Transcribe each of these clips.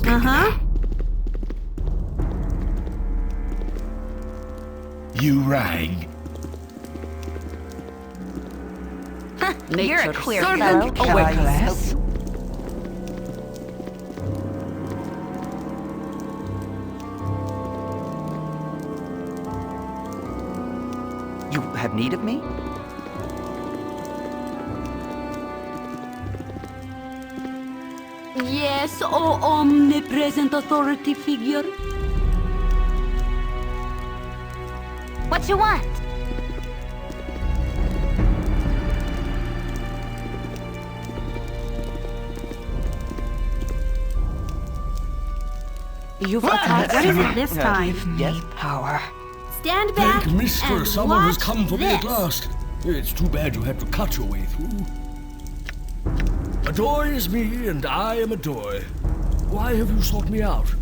Uh-huh. You rang. You're a clear servant. fellow. Oh, wait. Yes. You have need of me? Yes, oh omnipresent authority figure. What you want? You've attacked. What is it this time? Give me Power. Stand back Thank Mister, and someone has watch come for me this. at last. It's too bad you had to cut your way through. A doy is me, and I am a doy. Why have you sought me out?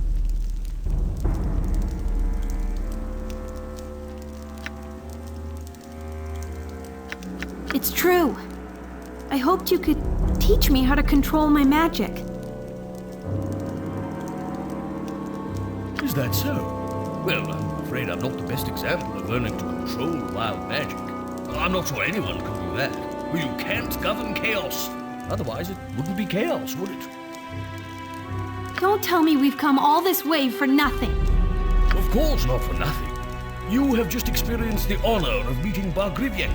It's true. I hoped you could teach me how to control my magic. Is that so? Well, I'm afraid I'm not the best example of learning to control wild magic. I'm not sure anyone can do that. Well, you can't govern chaos. Otherwise, it wouldn't be chaos, would it? Don't tell me we've come all this way for nothing. Of course not for nothing. You have just experienced the honor of meeting Bargrivjek,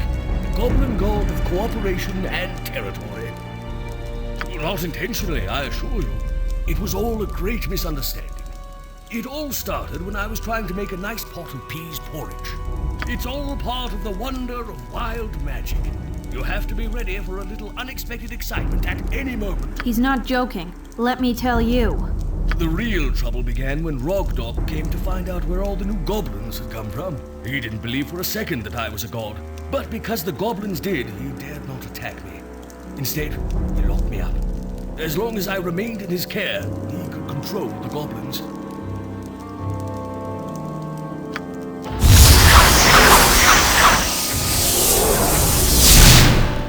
the goblin god of cooperation and territory. Not intentionally, I assure you. It was all a great misunderstanding. It all started when I was trying to make a nice pot of peas porridge. It's all part of the wonder of wild magic. You have to be ready for a little unexpected excitement at any moment. He's not joking. Let me tell you. The real trouble began when Rogdog came to find out where all the new goblins had come from. He didn't believe for a second that I was a god. But because the goblins did, he dared not attack me. Instead, he locked me up. As long as I remained in his care, he could control the goblins.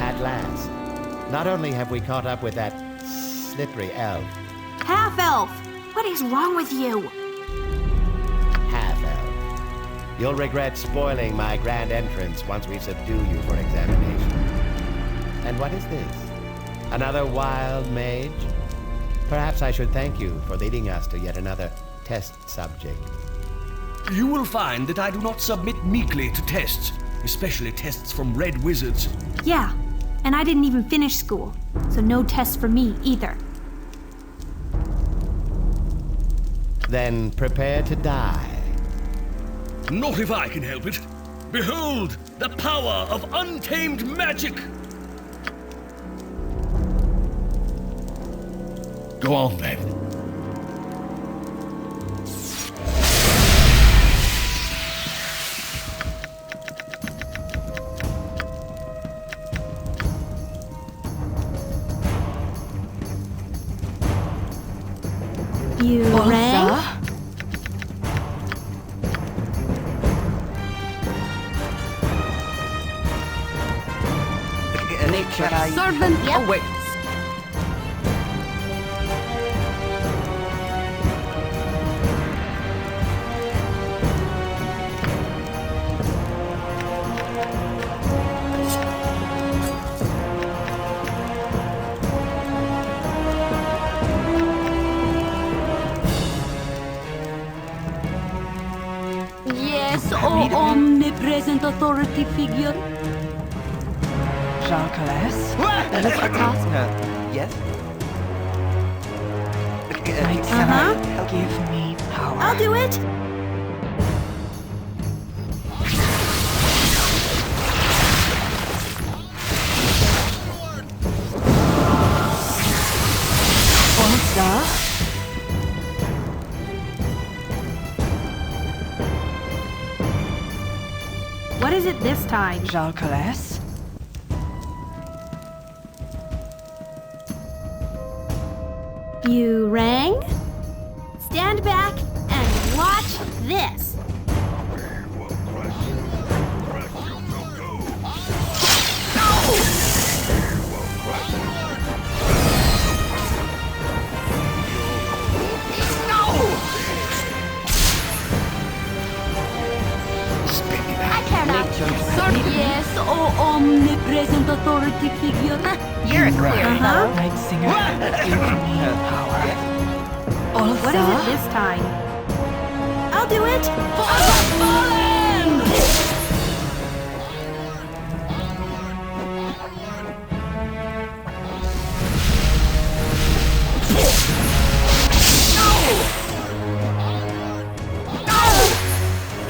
At last. Not only have we caught up with that slippery elf, Half-elf! What is wrong with you? half-elf. You'll regret spoiling my grand entrance once we subdue you for examination. And what is this? Another wild mage? Perhaps I should thank you for leading us to yet another test subject. You will find that I do not submit meekly to tests, especially tests from red wizards. Yeah, and I didn't even finish school, so no tests for me either. Then prepare to die. Not if I can help it. Behold, the power of untamed magic! Go on then. You rang? Nature. Servant. Oh, wait. Yes, oh omnipresent authority figure. Yes? Uh-huh. Give me power. I'll do it! What is it this time? Jalcales. You rang? Stand back and watch this! omnipresent authority figure. You're a clear fellow. Night singer, give me power. Also, What is it this time? I'll do it!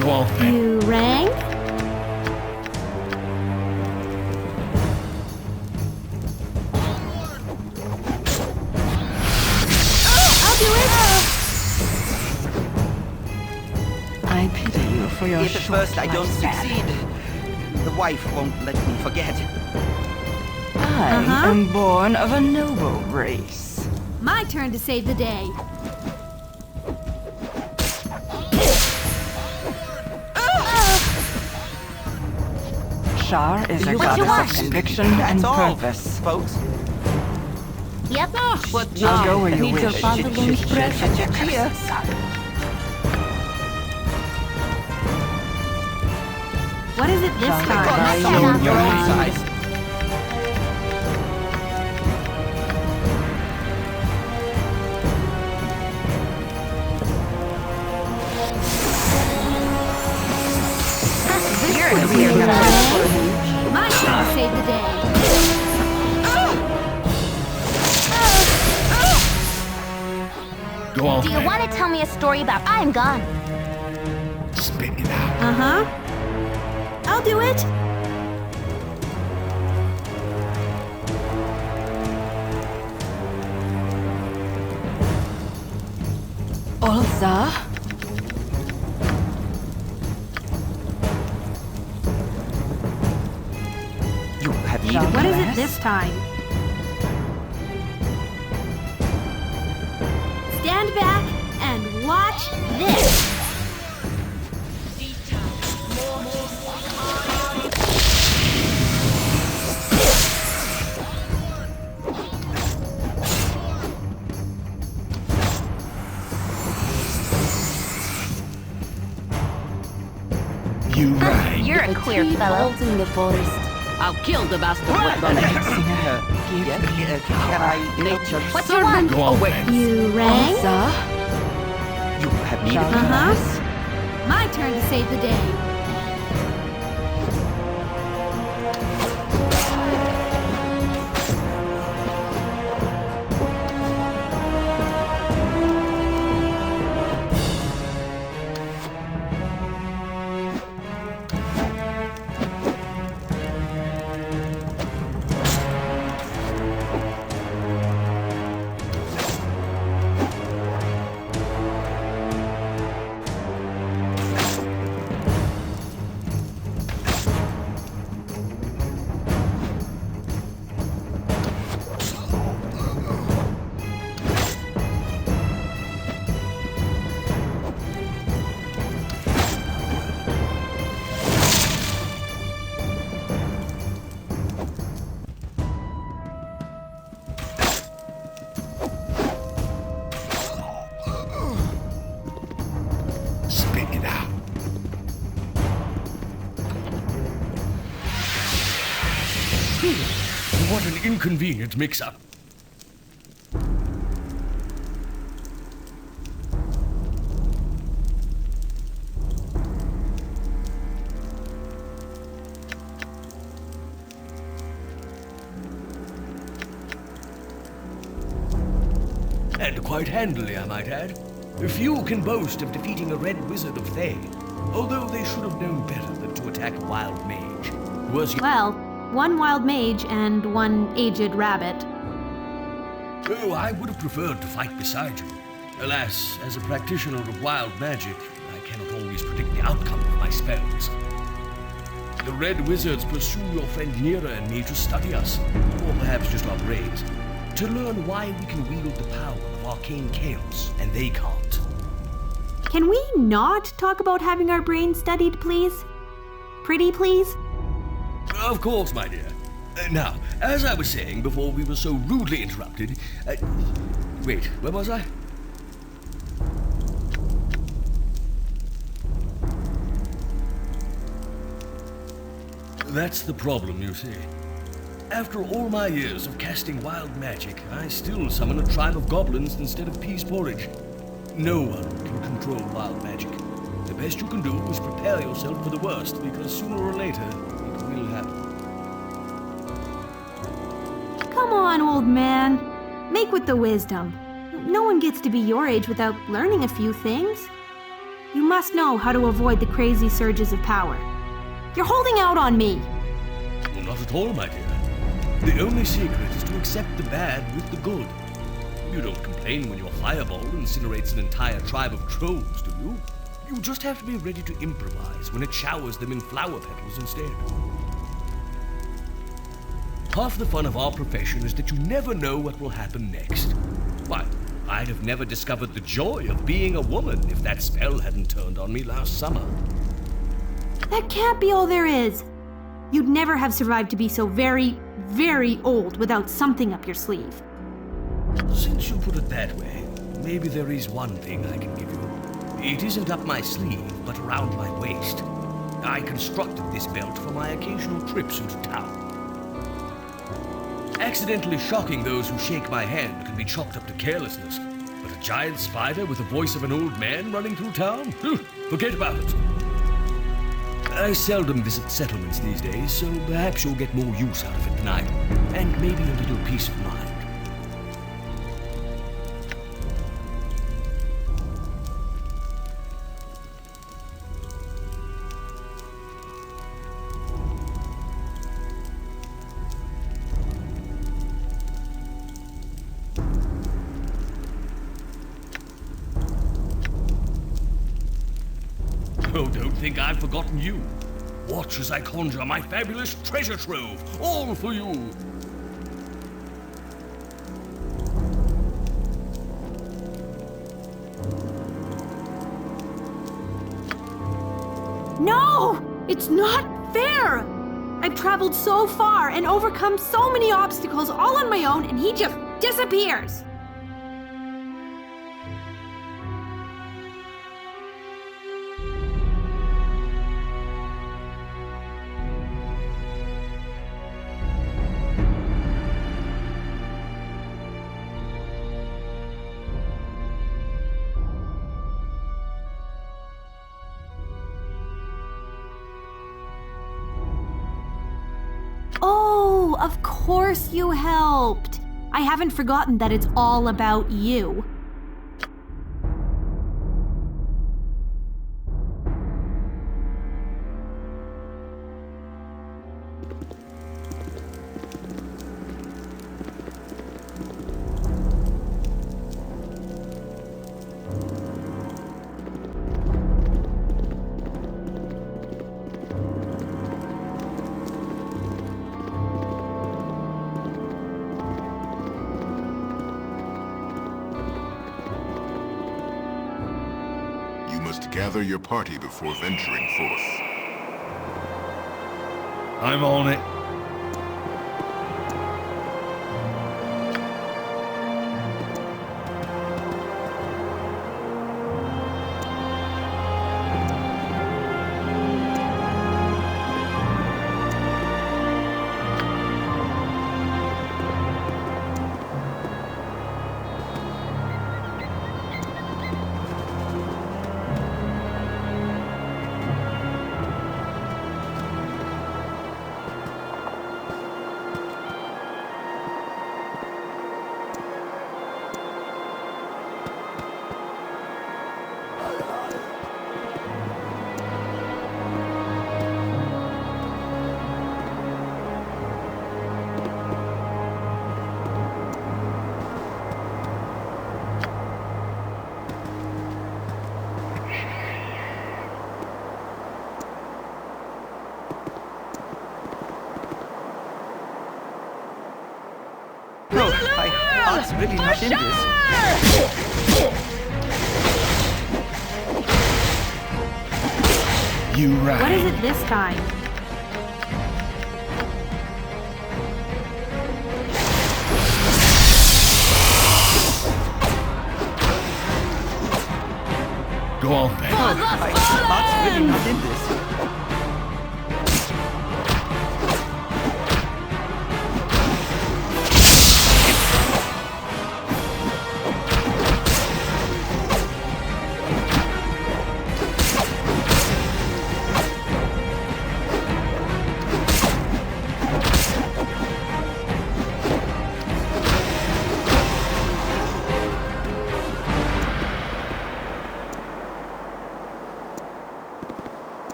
Go on then. You rang? I'll do it! I pity you for your If at short first I don't lifespan. succeed, the wife won't let me forget. I am born of a noble race. My turn to save the day. Shar is a What you goddess want? of conviction and That's all, purpose. folks. Yep. What I'll go where you Need your wish. pantaloons pressed? Here. What is it this time? Shut Your up. own size. You're a clear fellow. My turn to save the day. Go on Do you then. want to tell me a story about I'm gone? Spit it out. I'll do it! Olza? You have need of What me? is it this time? Stand back and watch this! You rang. You're a clear Tree fellow. falls in the forest. I'll kill the bastard with the Night singer, give Yeah, me can I? nature. What you want? Go on then. You rang? Olza? You have need of me? My turn to save the day. Spit it out. What an inconvenient mix-up. And quite handily, I might add. Few can boast of defeating a red wizard of Thay, although they should have known better than to attack a wild mage, who was Well, one wild mage and one aged rabbit. Oh, I would have preferred to fight beside you. Alas, as a practitioner of wild magic, I cannot always predict the outcome of my spells. The red wizards pursue your friend Nira and me to study us, or perhaps just our brains, to learn why we can wield the power of arcane chaos, and they can't. Can we not talk about having our brains studied, please? Pretty please? Of course, my dear. Now, as I was saying before we were so rudely interrupted, wait, where was I? That's the problem, you see. After all my years of casting wild magic, I still summon a tribe of goblins instead of peas porridge. No one can control wild magic. The best you can do is prepare yourself for the worst, because sooner or later, it will happen. Come on, old man. Make with the wisdom. No one gets to be your age without learning a few things. You must know how to avoid the crazy surges of power. You're holding out on me. Well, not at all, my dear. The only secret is to accept the bad with the good. You don't complain when your fireball incinerates an entire tribe of trolls, do you? You just have to be ready to improvise when it showers them in flower petals instead. Half the fun of our profession is that you never know what will happen next. Why, I'd have never discovered the joy of being a woman if that spell hadn't turned on me last summer. That can't be all there is. You'd never have survived to be so very, very old without something up your sleeve. Since you put it that way, maybe there is one thing I can give you. It isn't up my sleeve, but around my waist. I constructed this belt for my occasional trips into town. Accidentally shocking those who shake my hand can be chalked up to carelessness, but a giant spider with the voice of an old man running through town? Forget about it. I seldom visit settlements these days, so perhaps you'll get more use out of it tonight, and maybe a little peace of mind. Oh, don't think I've forgotten you. Watch as I conjure my fabulous treasure trove, all for you. No! It's not fair! I've traveled so far and overcome so many obstacles all on my own, and he just disappears! Oh, of course you helped. I haven't forgotten that it's all about you. Gather your party before venturing forth. I'm on it. My heart's really not in this. You right. What is it this time? Go on, then. My heart's really not in this.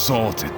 Sorted.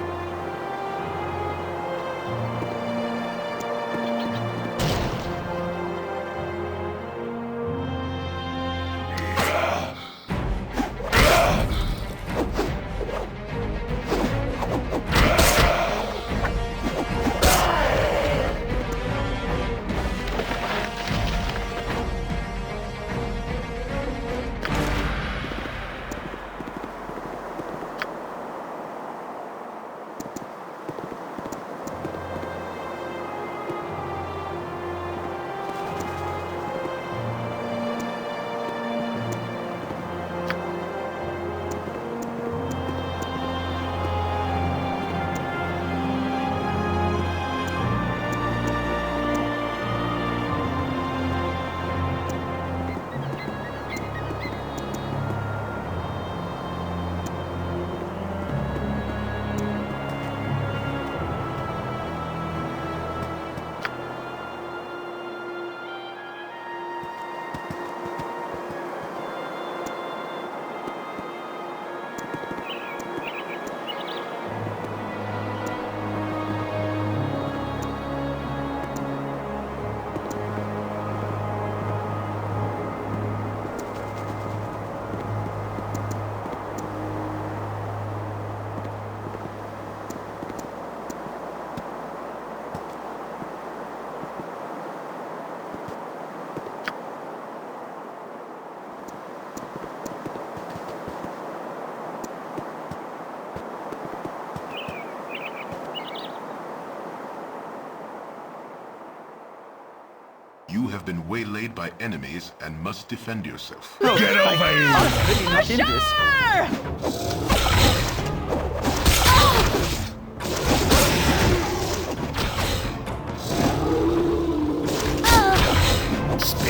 You have been waylaid by enemies and must defend yourself. Get over here! Really not in this.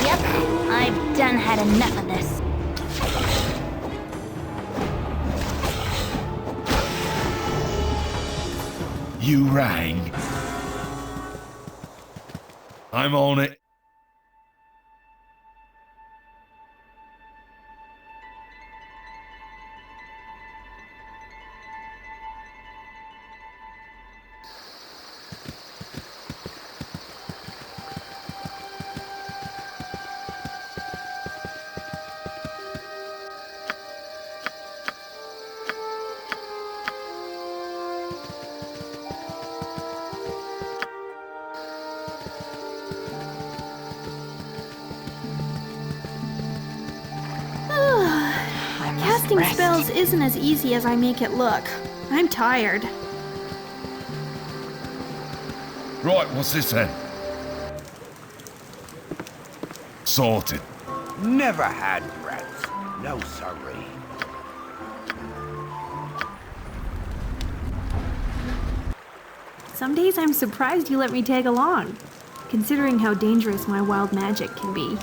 Yep, I've done had enough of this. You rang. I'm on it. Casting spells isn't as easy as I make it look. I'm tired. Right, what's this then? Sorted. Never had breath. No sorry. Some days I'm surprised you let me tag along, considering how dangerous my wild magic can be.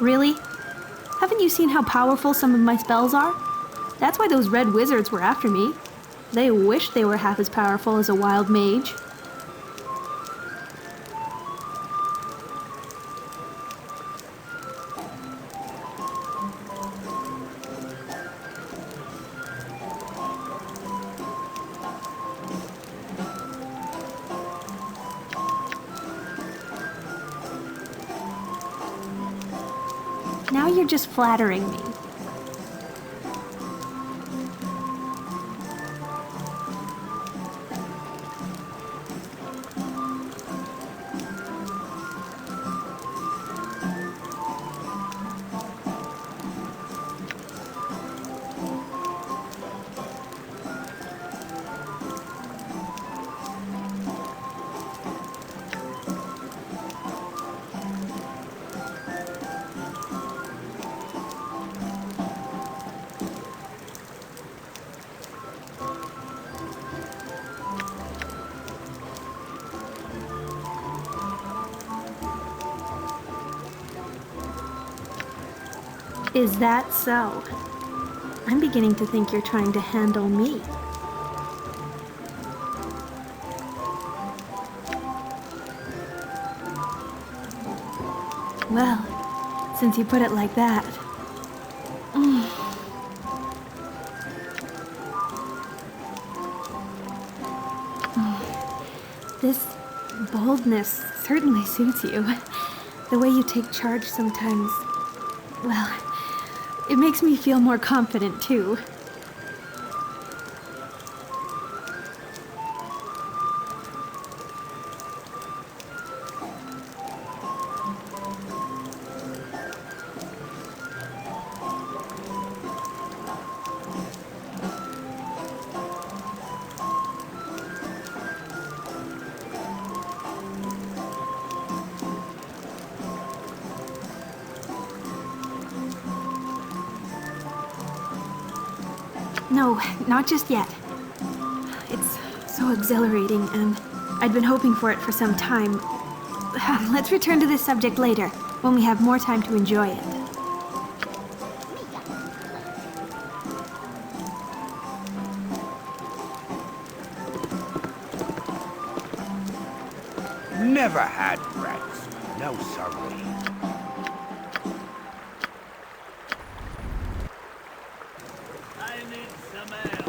Really? Haven't you seen how powerful some of my spells are? That's why those red wizards were after me. They wish they were half as powerful as a wild mage. Now you're just flattering me. Is that so? I'm beginning to think you're trying to handle me. Well, since you put it like that. This boldness certainly suits you. The way you take charge sometimes, well, it makes me feel more confident too. No, not just yet. It's so exhilarating, and I'd been hoping for it for some time. Let's return to this subject later, when we have more time to enjoy it. Never had rats. No sorry. I need some air.